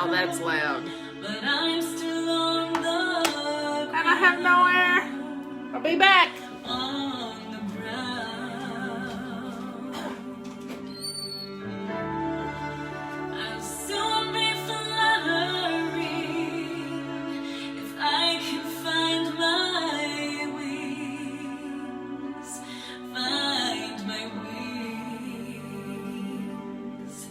Wow, that's loud. But I'm still on the ground. And I have no air. I'll be back. On the ground. I'll soon be flying if I can find my wings. Find my wings.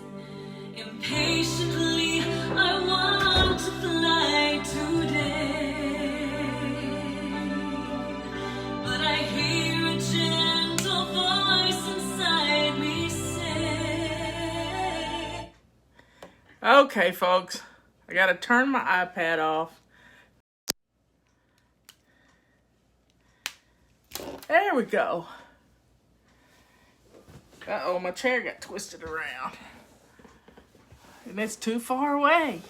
Impatiently, I want to fly today, but I hear a gentle voice inside me say, okay, folks, I gotta turn my iPad off. There we go. Uh-oh, my chair got twisted around. And it's too far away.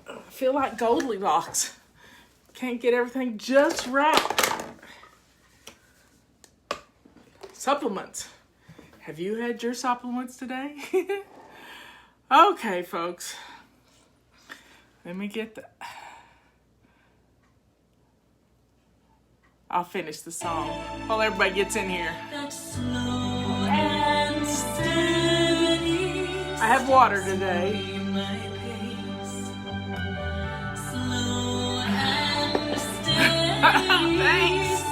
I feel like Goldilocks. Can't get everything just right. Supplements. Have you had your supplements today? Okay, folks. Let me get the... I'll finish the song while everybody gets in here. I have water today. Thanks.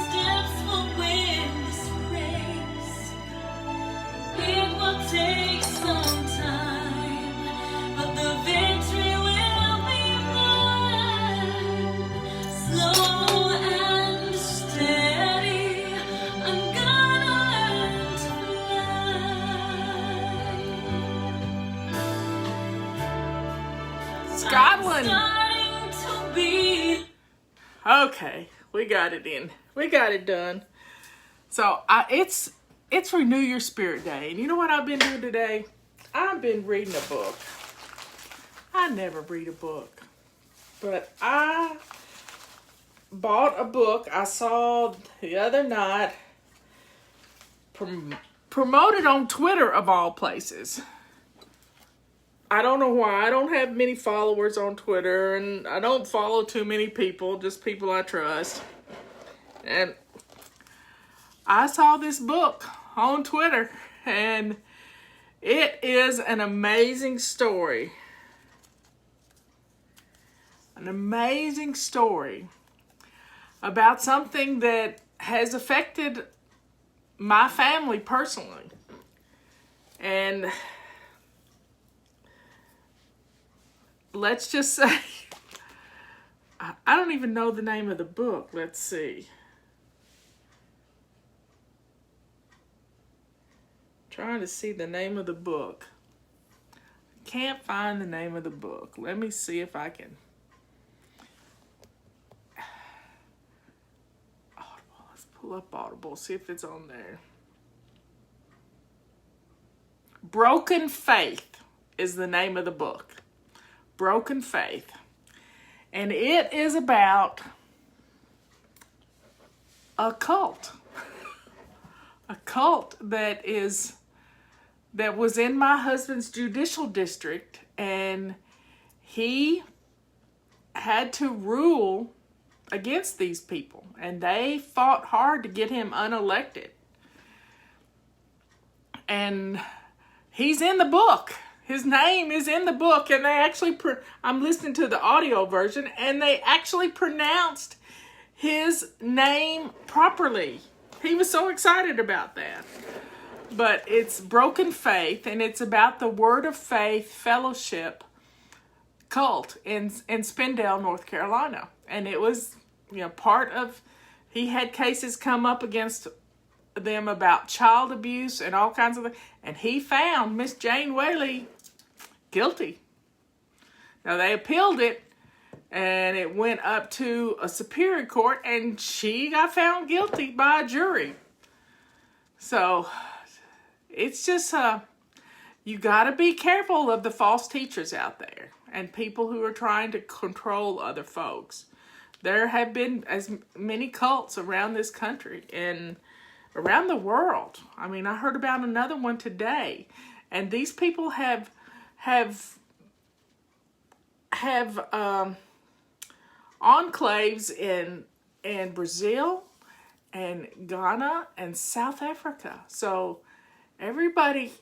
It will take some time, but the victory will be mine. Slow and steady, I'm gonna learn to fly. Scotland. Okay, we got it in. We got it done. So it's Renew Your Spirit Day. And you know what I've been doing today? I've been reading a book. I never read a book. But I bought a book I saw the other night promoted on Twitter, of all places. I don't know why. I don't have many followers on Twitter, and I don't follow too many people, just people I trust. And I saw this book on Twitter, and it is an amazing story. An amazing story about something that has affected my family personally. And let's just say, I don't even know the name of the book. Let's see. Trying to see the name of the book. Can't find the name of the book. Let me see if I can. Audible. Let's pull up Audible. See if it's on there. Broken Faith is the name of the book. Broken Faith. And it is about a cult. A cult that was in my husband's judicial district, and he had to rule against these people, and they fought hard to get him unelected. And he's in the book. His name is in the book, and they actually, I'm listening to the audio version, and they actually pronounced his name properly. He was so excited about that. But it's Broken Faith, and it's about the Word of Faith Fellowship cult in Spindale, North Carolina. And it was, part of, he had cases come up against them about child abuse and all kinds of things. And he found Miss Jane Whaley guilty. Now, they appealed it, and it went up to a superior court, and she got found guilty by a jury. So it's just, you got to be careful of the false teachers out there and people who are trying to control other folks. There have been as many cults around this country and around the world. I mean, I heard about another one today, and these people have have enclaves in Brazil and Ghana and South Africa. So everybody,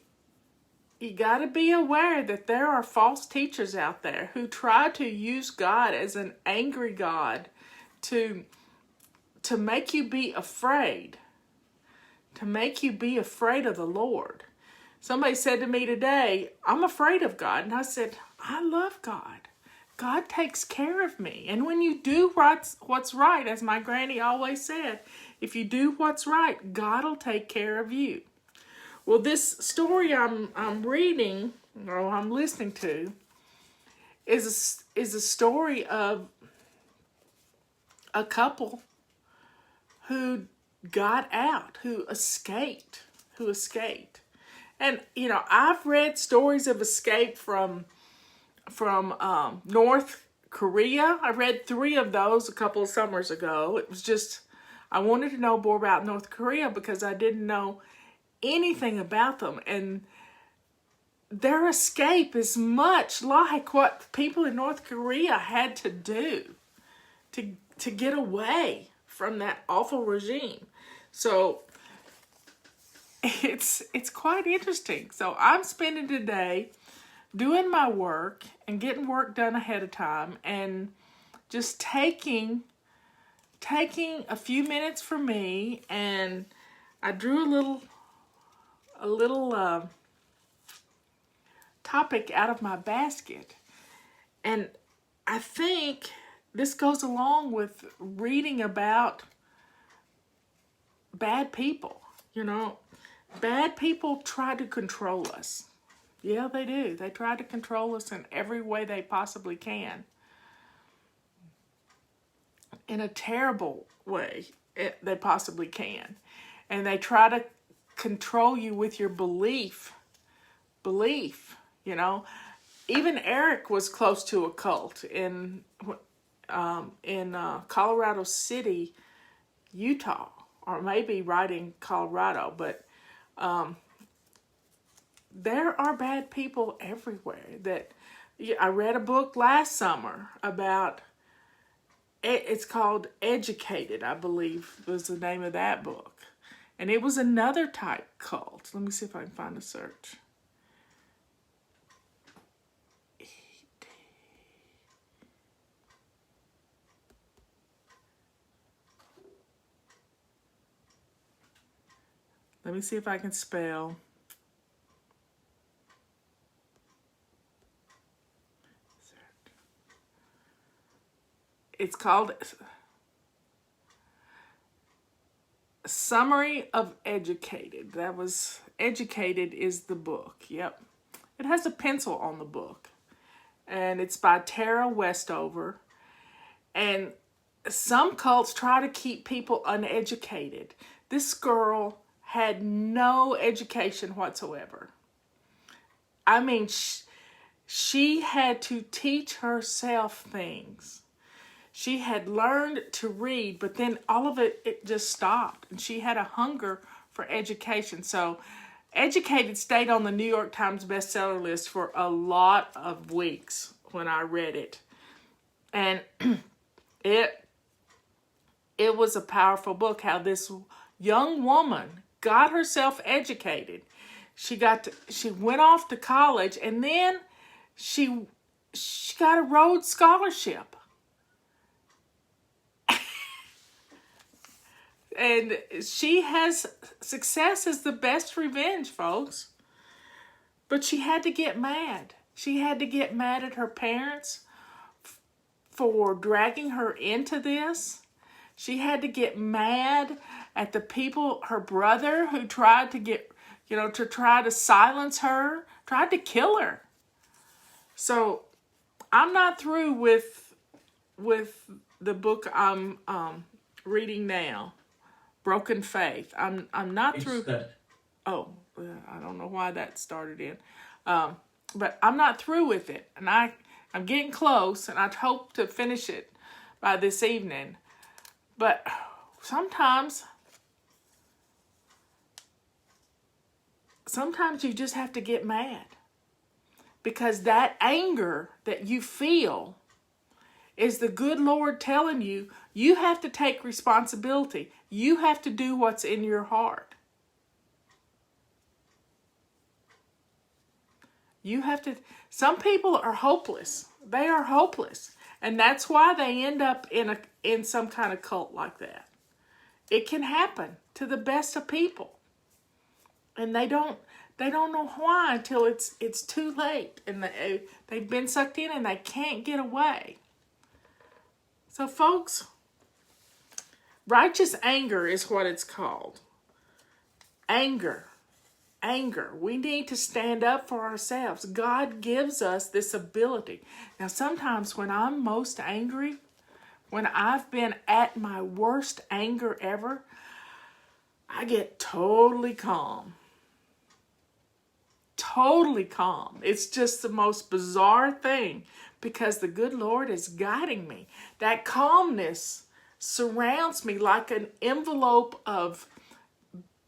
you got to be aware that there are false teachers out there who try to use God as an angry God to make you be afraid, to make you be afraid of the Lord. Somebody said to me today, I'm afraid of God. And I said, I love God. God takes care of me. And when you do what's right, as my granny always said, if you do what's right, God will take care of you. Well, this story I'm reading, or I'm listening to, is a story of a couple who got out, who escaped. And, you know, I've read stories of escape from North Korea. I read 3 of those a couple of summers ago. It was just, I wanted to know more about North Korea because I didn't know anything about them. And their escape is much like what people in North Korea had to do to get away from that awful regime. So it's quite interesting. So I'm spending today doing my work and getting work done ahead of time and just taking a few minutes for me, and I drew a little topic out of my basket. And I think this goes along with reading about bad people. You know, bad people try to control us. Yeah, they do. They try to control us in every way they possibly can. In a terrible way they possibly can. And they try to control you with your belief, you know. Even Eric was close to a cult in Colorado City, Utah, or maybe right in Colorado, but there are bad people everywhere. I read a book last summer about, it's called Educated, I believe was the name of that book. And it was another type cult. Let me see if I can find a search. Let me see if I can spell. It's called Summary of Educated. That was, Educated is the book. Yep. It has a pencil on the book. And it's by Tara Westover. And some cults try to keep people uneducated. This girl had no education whatsoever. I mean, she had to teach herself things. She had learned to read, but then all of it just stopped. And she had a hunger for education. So Educated stayed on the New York Times bestseller list for a lot of weeks when I read it. And it was a powerful book, how this young woman got herself educated. She went off to college, and then she got a Rhodes Scholarship. And she has, success is the best revenge, folks. But she had to get mad. She had to get mad at her parents for dragging her into this. She had to get mad at the people, her brother, who tried to try to silence her, tried to kill her. So I'm not through with the book I'm reading now. Broken Faith. I'm not through. Oh, I don't know why that started in, but I'm not through with it, and I'm getting close, and I hope to finish it by this evening. But sometimes you just have to get mad. because that anger that you feel is the good Lord telling you, you have to take responsibility. You have to do what's in your heart. You have to. Some people are hopeless. They are hopeless. And that's why they end up in some kind of cult like that. It can happen to the best of people. And they don't know why until it's too late. And they've been sucked in and they can't get away. So folks, righteous anger is what it's called. Anger. We need to stand up for ourselves. God gives us this ability. Now, sometimes when I'm most angry, when I've been at my worst anger ever, I get totally calm. Totally calm. It's just the most bizarre thing because the good Lord is guiding me. That calmness surrounds me like an envelope of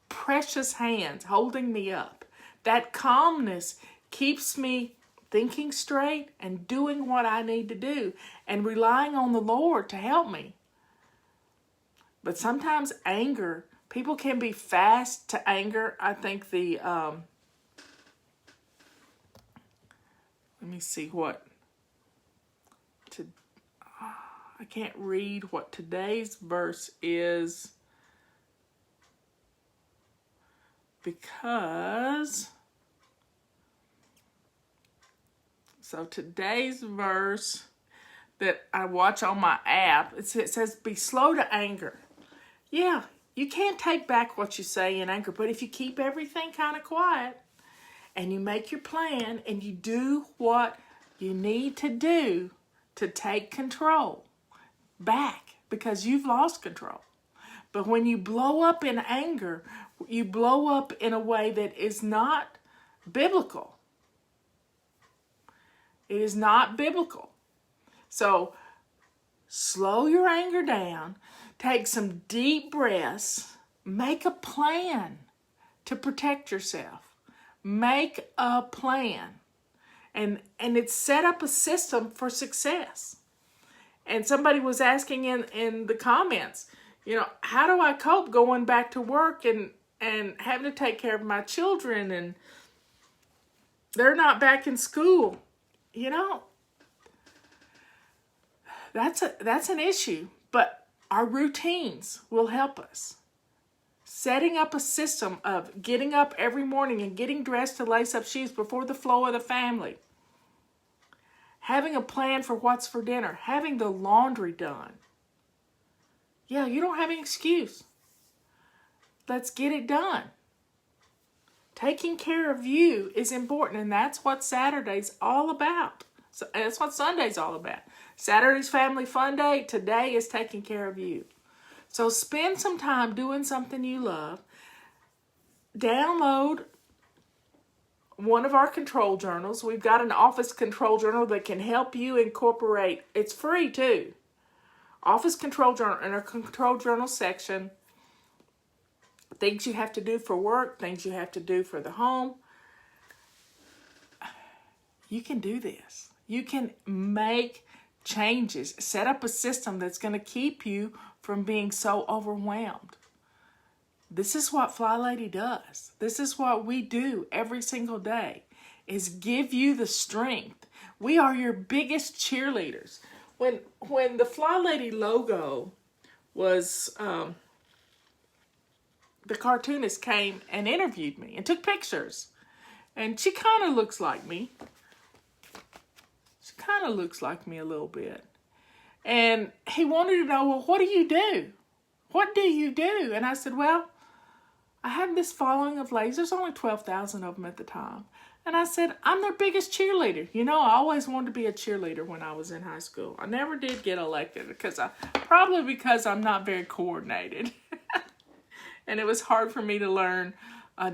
precious hands holding me up. That calmness keeps me thinking straight and doing what I need to do and relying on the Lord to help me. But sometimes anger, people can be fast to anger. I think let me see I can't read what today's verse is because, so today's verse that I watch on my app, it says, be slow to anger. Yeah, you can't take back what you say in anger, but if you keep everything kind of quiet and you make your plan and you do what you need to do to take control back because you've lost control. But when you blow up in anger, you blow up in a way that is not biblical. It is not biblical. So slow your anger down, take some deep breaths, make a plan to protect yourself. Make a plan. And it's set up a system for success. And somebody was asking in the comments, how do I cope going back to work and having to take care of my children and they're not back in school? That's an issue, but our routines will help us. Setting up a system of getting up every morning and getting dressed to lace up shoes before the flow of the family. Having a plan for what's for dinner. Having the laundry done. Yeah, you don't have an excuse. Let's get it done. Taking care of you is important, and that's what Saturday's all about. So that's what Sunday's all about. Saturday's Family Fun Day. Today is taking care of you. So spend some time doing something you love. Download one of our control journals. We've got an office control journal that can help you incorporate. It's free too. Office control journal in our control journal section. Things you have to do for work, things you have to do for the home. You can do this. You can make changes. Set up a system that's going to keep you from being so overwhelmed. This is what Fly Lady does. This is what we do every single day, is give you the strength. We are your biggest cheerleaders. When the Fly Lady logo was, the cartoonist came and interviewed me and took pictures. And she kind of looks like me. She kind of looks like me a little bit. And he wanted to know, well, what do you do? What do you do? And I said, well, I had this following of ladies. There's only 12,000 of them at the time. And I said, I'm their biggest cheerleader. I always wanted to be a cheerleader when I was in high school. I never did get elected because I'm not very coordinated. And it was hard for me to learn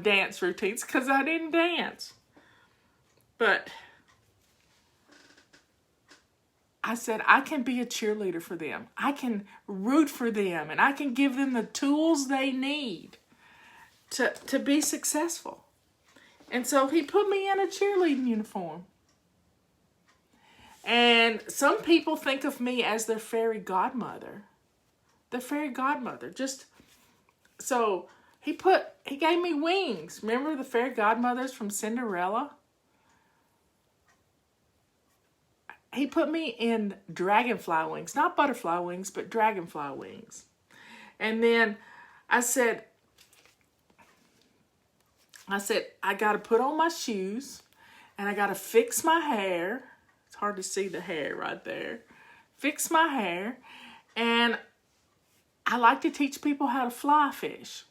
dance routines because I didn't dance. But I said, I can be a cheerleader for them. I can root for them, and I can give them the tools they need to be successful. And so he put me in a cheerleading uniform. And some people think of me as their fairy godmother. The fairy godmother. Just so he gave me wings. Remember the fairy godmothers from Cinderella? He put me in dragonfly wings, not butterfly wings, but dragonfly wings. And then I said, I got to put on my shoes and I got to fix my hair. It's hard to see the hair right there. Fix my hair. And I like to teach people how to fly fish.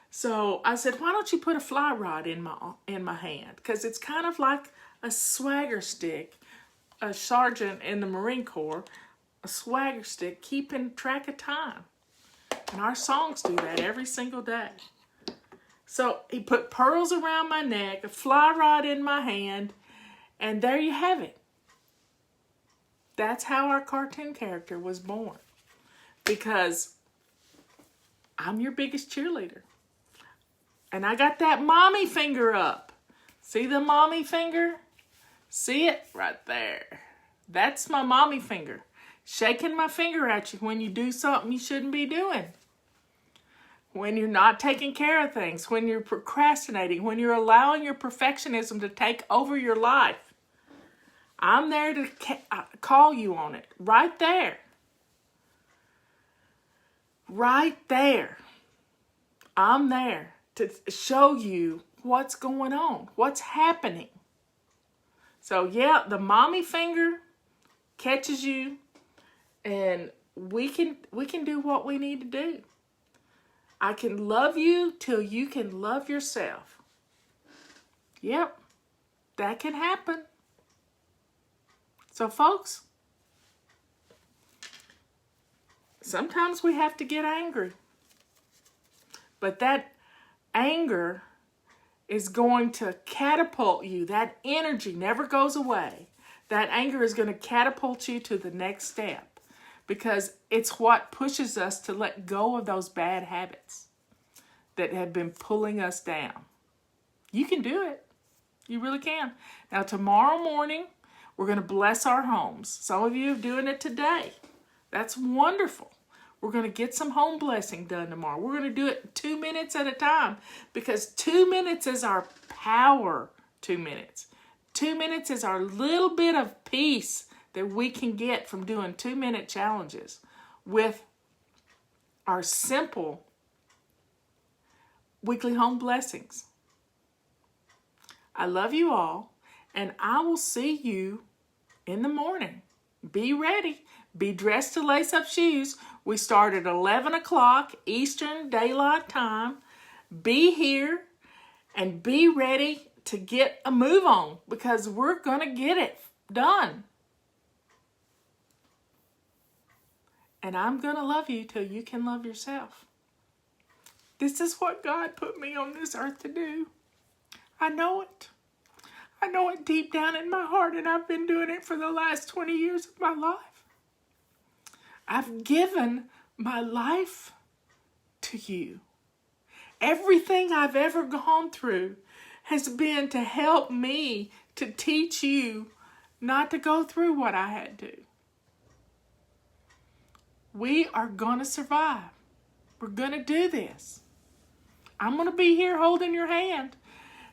So I said, why don't you put a fly rod in my hand? Because it's kind of like a swagger stick. A sergeant in the Marine Corps, a swagger stick, keeping track of time. And our songs do that every single day. So he put pearls around my neck, a fly rod in my hand, and there you have it. That's how our cartoon character was born. Because I'm your biggest cheerleader. And I got that mommy finger up. See the mommy finger? See it? Right there. That's my mommy finger. Shaking my finger at you when you do something you shouldn't be doing. When you're not taking care of things. When you're procrastinating. When you're allowing your perfectionism to take over your life. I'm there to call you on it. Right there. Right there. I'm there to show you what's going on. What's happening. So yeah, the mommy finger catches you, and we can do what we need to do. I can love you till you can love yourself. Yep, that can happen. So folks, sometimes we have to get angry. But that anger is going to catapult you. That energy never goes away. That anger is going to catapult you to the next step because it's what pushes us to let go of those bad habits that have been pulling us down. You can do it. You really can. Now, tomorrow morning, we're going to bless our homes. Some of you are doing it today. That's wonderful. We're going to get some home blessing done tomorrow. We're going to do it 2 minutes at a time because 2 minutes is our power 2 minutes. 2 minutes is our little bit of peace that we can get from doing 2-minute challenges with our simple weekly home blessings. I love you all, and I will see you in the morning. Be ready. Be dressed to lace up shoes. We start at 11 o'clock Eastern Daylight Time. Be here and be ready to get a move on because we're going to get it done. And I'm going to love you till you can love yourself. This is what God put me on this earth to do. I know it. I know it deep down in my heart, and I've been doing it for the last 20 years of my life. I've given my life to you. Everything I've ever gone through has been to help me to teach you not to go through what I had to. We are going to survive. We're going to do this. I'm going to be here holding your hand.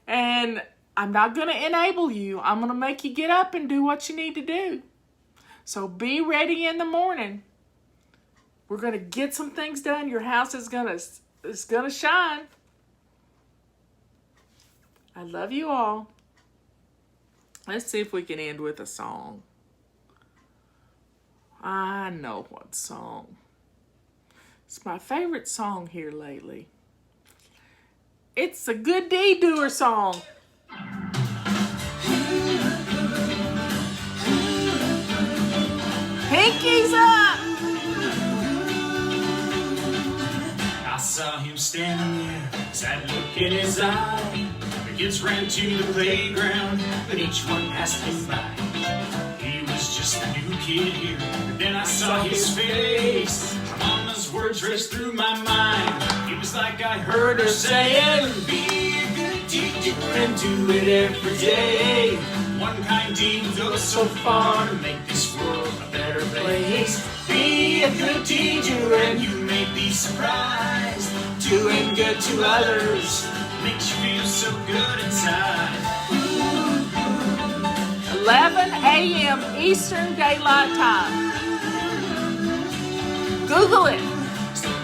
And I'm not going to enable you. I'm going to make you get up and do what you need to do. So be ready in the morning. We're going to get some things done. Your house is going to shine. I love you all. Let's see if we can end with a song. I know what song. It's my favorite song here lately. It's a Good Deed Doer song. Pinkies up! I saw him standing there, sad look in his eye. The kids ran to the playground, but each one passed him by. He was just a new kid here, but then I saw his face. My mama's words raced through my mind. It was like I heard her saying, be a good deed doer and do it every day. One kind deed goes so far to make this world a better place. Be a good teacher and you may be surprised. Doing good to others makes you feel so good inside. 11 a.m. Eastern Daylight Time. Google it,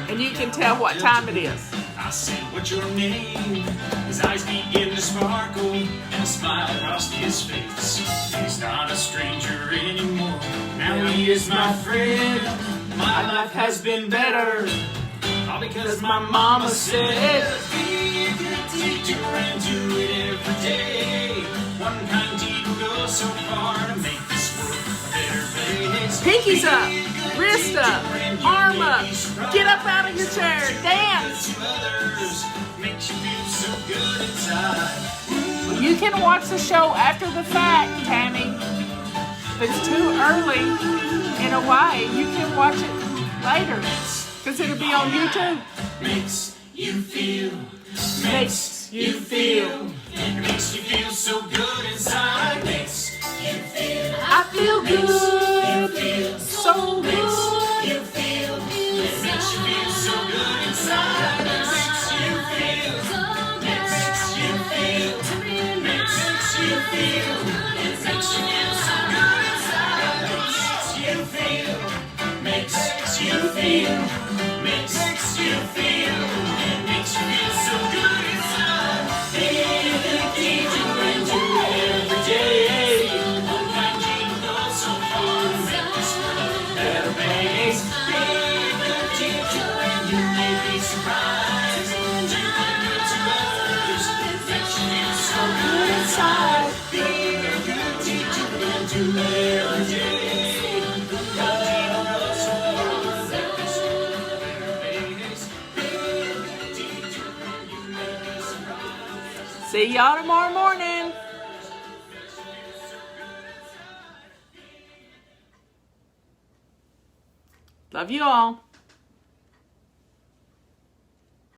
and you can tell what time it is. I said, what's your name? His eyes begin to sparkle and a smile crossed his face. He's not a stranger anymore. Now he is my friend. My life has been better. All because my mama said, be a good teacher and do it every day. One kind deed will go so far to make this world a better place. Pinkies up, wrist up, arm up, get up out of your chair, dance. To others makes you feel so good inside. You can watch the show after the fact, Tammy. If it's too early in a way, you can watch it later, because it'll be on YouTube. Makes you feel, Makes you feel. it makes you feel so good inside. Makes you feel, I feel good, feel so good. you feel, it makes you feel so good inside. Makes you feel, makes you feel, makes you feel, it makes you feel so good inside. Makes you feel, makes you feel, it makes you feel so good inside. Be a good teacher and do it every day. One kind deed will go so far to make this world a better place. Be a good teacher and you may be surprised. Doing good to others makes you feel so good inside. Be a good teacher and do it every day. One kind deed will go so far to make this world a better place. Be a good teacher and you may be surprised. See y'all tomorrow morning. Love you all.